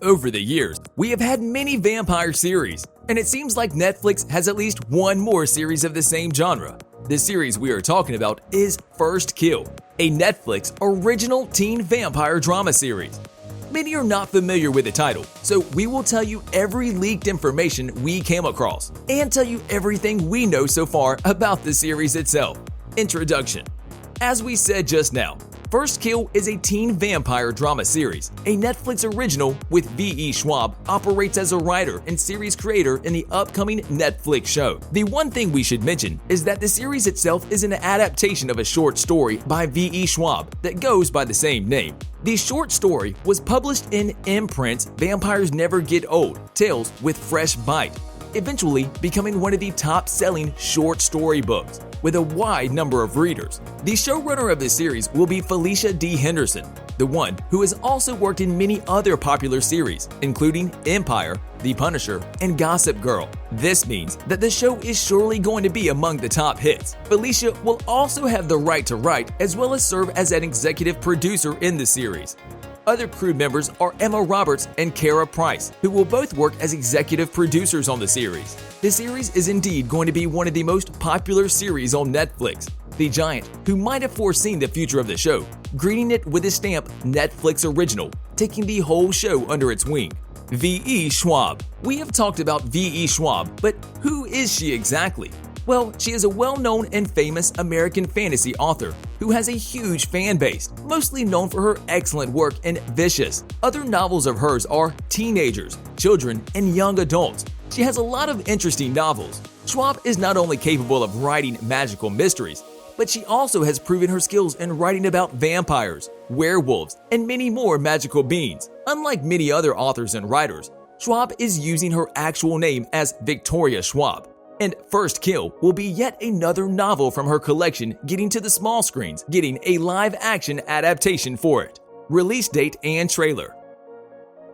Over the years, we have had many vampire series, and it seems like Netflix has at least one more series of the same genre. The series we are talking about is First Kill, a Netflix original teen vampire drama series. Many are not familiar with the title, so we will tell you every leaked information we came across, and tell you everything we know so far about the series itself. Introduction. As we said just now, First Kill is a teen vampire drama series. A Netflix original with V.E. Schwab operates as a writer and series creator in the upcoming Netflix show. The one thing we should mention is that the series itself is an adaptation of a short story by V.E. Schwab that goes by the same name. The short story was published in Imprint's Vampires Never Get Old: Tales with Fresh Bite, eventually becoming one of the top-selling short story books with a wide number of readers. The showrunner of the series will be Felicia D. Henderson, the one who has also worked in many other popular series, including Empire, The Punisher, and Gossip Girl. This means that the show is surely going to be among the top hits. Felicia will also have the right to write as well as serve as an executive producer in the series. Other crew members are Roberts and Karah Preiss, who will both work as executive producers on the series. The series is indeed going to be one of the most popular series on Netflix. The giant, who might have foreseen the future of the show, greeting it with the stamp Netflix Original, taking the whole show under its wing. V.E. Schwab. We have talked about V.E. Schwab, but who is she exactly? Well, she is a well-known and famous American fantasy author who has a huge fan base, mostly known for her excellent work in Vicious. Other novels of hers are Teenagers, Children, and Young Adults. She has a lot of interesting novels. Schwab is not only capable of writing magical mysteries, but she also has proven her skills in writing about vampires, werewolves, and many more magical beings. Unlike many other authors and writers, Schwab is using her actual name as Victoria Schwab. And First Kill will be yet another novel from her collection getting to the small screens, getting a live-action adaptation for it. Release date and trailer.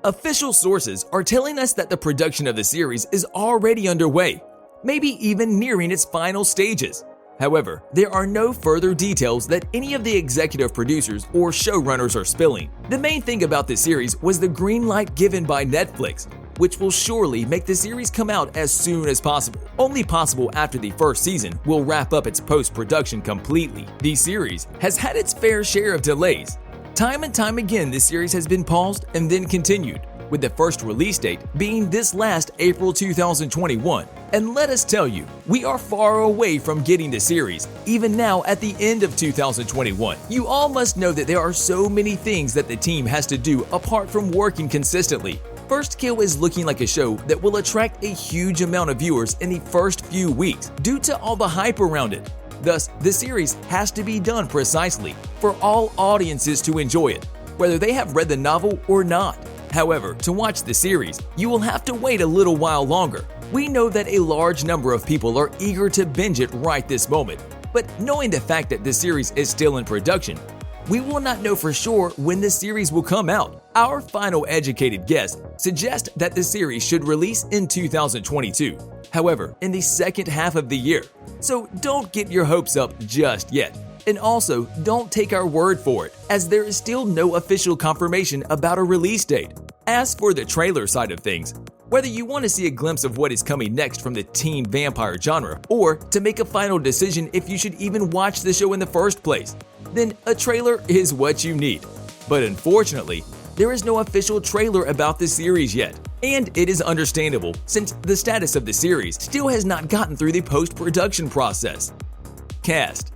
Official sources are telling us that the production of the series is already underway, maybe even nearing its final stages. However, there are no further details that any of the executive producers or showrunners are spilling. The main thing about the series was the green light given by Netflix, which will surely make the series come out as soon as possible. Only possible after the first season will wrap up its post-production completely. The series has had its fair share of delays. Time and time again, the series has been paused and then continued, with the first release date being this last April 2021. And let us tell you, we are far away from getting the series, even now at the end of 2021. You all must know that there are so many things that the team has to do apart from working consistently. First Kill is looking like a show that will attract a huge amount of viewers in the first few weeks due to all the hype around it. Thus, the series has to be done precisely for all audiences to enjoy it, whether they have read the novel or not. However, to watch the series, you will have to wait a little while longer. We know that a large number of people are eager to binge it right this moment, but knowing the fact that the series is still in production, we will not know for sure when the series will come out. Our final educated guess suggests that the series should release in 2022, however, in the second half of the year. So don't get your hopes up just yet. And also, don't take our word for it, as there is still no official confirmation about a release date. As for the trailer side of things, whether you want to see a glimpse of what is coming next from the teen vampire genre, or to make a final decision if you should even watch the show in the first place, then a trailer is what you need. But unfortunately, there is no official trailer about the series yet. And it is understandable, since the status of the series still has not gotten through the post-production process. Cast.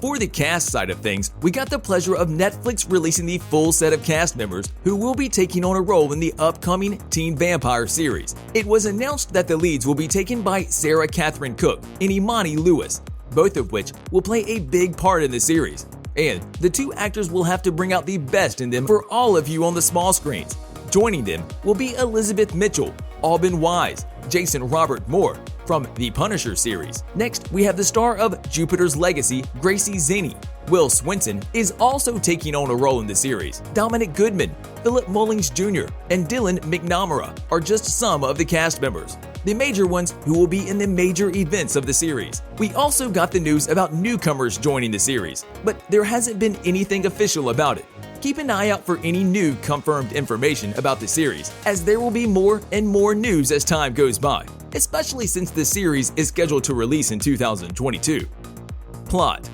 For the cast side of things, we got the pleasure of Netflix releasing the full set of cast members who will be taking on a role in the upcoming teen vampire series. It was announced that the leads will be taken by Sarah Catherine Cook and Imani Lewis, both of which will play a big part in the series. And the two actors will have to bring out the best in them for all of you on the small screens. Joining them will be Elizabeth Mitchell, Aubin Wise, Jason Robert Moore from The Punisher series. Next, we have the star of Jupiter's Legacy, Gracie Zaney. Will Swinson is also taking on a role in the series. Dominic Goodman, Philip Mullings Jr., and Dylan McNamara are just some of the cast members, the major ones who will be in the major events of the series. We also got the news about newcomers joining the series, but there hasn't been anything official about it. Keep an eye out for any new confirmed information about the series, as there will be more and more news as time goes by, especially since the series is scheduled to release in 2022. Plot.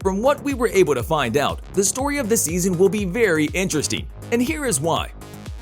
From what we were able to find out, the story of the season will be very interesting, and here is why.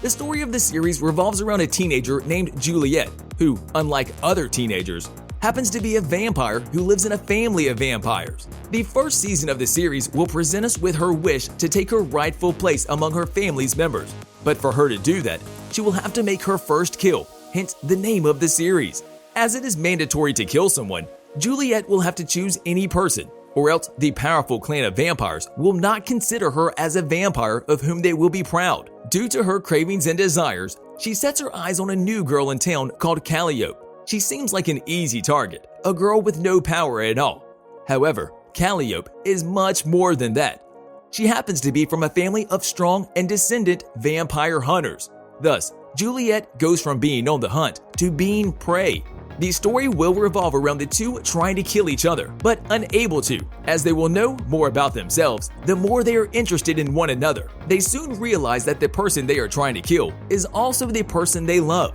The story of the series revolves around a teenager named Juliet, who, unlike other teenagers, happens to be a vampire who lives in a family of vampires. The first season of the series will present us with her wish to take her rightful place among her family's members. But for her to do that, she will have to make her first kill, hence the name of the series. As it is mandatory to kill someone, Juliet will have to choose any person, or else the powerful clan of vampires will not consider her as a vampire of whom they will be proud. Due to her cravings and desires, she sets her eyes on a new girl in town called Calliope. She seems like an easy target, a girl with no power at all. However, Calliope is much more than that. She happens to be from a family of strong and descendant vampire hunters. Thus, Juliet goes from being on the hunt to being prey. The story will revolve around the two trying to kill each other, but unable to, as they will know more about themselves the more they are interested in one another. They soon realize that the person they are trying to kill is also the person they love.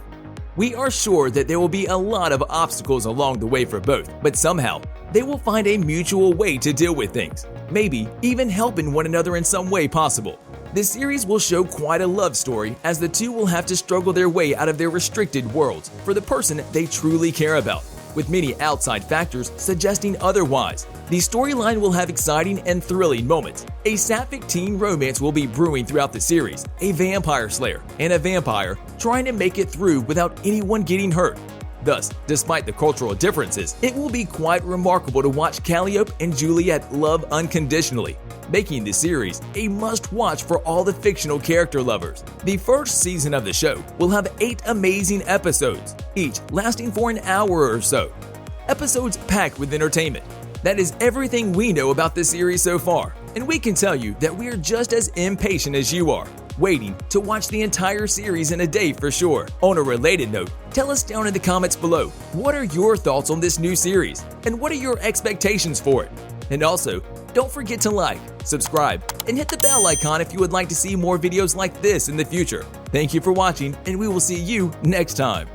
We are sure that there will be a lot of obstacles along the way for both, but somehow they will find a mutual way to deal with things, maybe even helping one another in some way possible. The series will show quite a love story, as the two will have to struggle their way out of their restricted worlds for the person they truly care about, with many outside factors suggesting otherwise. The storyline will have exciting and thrilling moments. A sapphic teen romance will be brewing throughout the series, a vampire slayer and a vampire trying to make it through without anyone getting hurt. Thus, despite the cultural differences, it will be quite remarkable to watch Calliope and Juliet love unconditionally, making the series a must-watch for all the fictional character lovers. The first season of the show will have 8 amazing episodes, each lasting for an hour or so. Episodes packed with entertainment. That is everything we know about the series so far, and we can tell you that we are just as impatient as you are, waiting to watch the entire series in a day for sure. On a related note, tell us down in the comments below, what are your thoughts on this new series, and what are your expectations for it? And also, don't forget to like, subscribe, and hit the bell icon if you would like to see more videos like this in the future. Thank you for watching, and we will see you next time.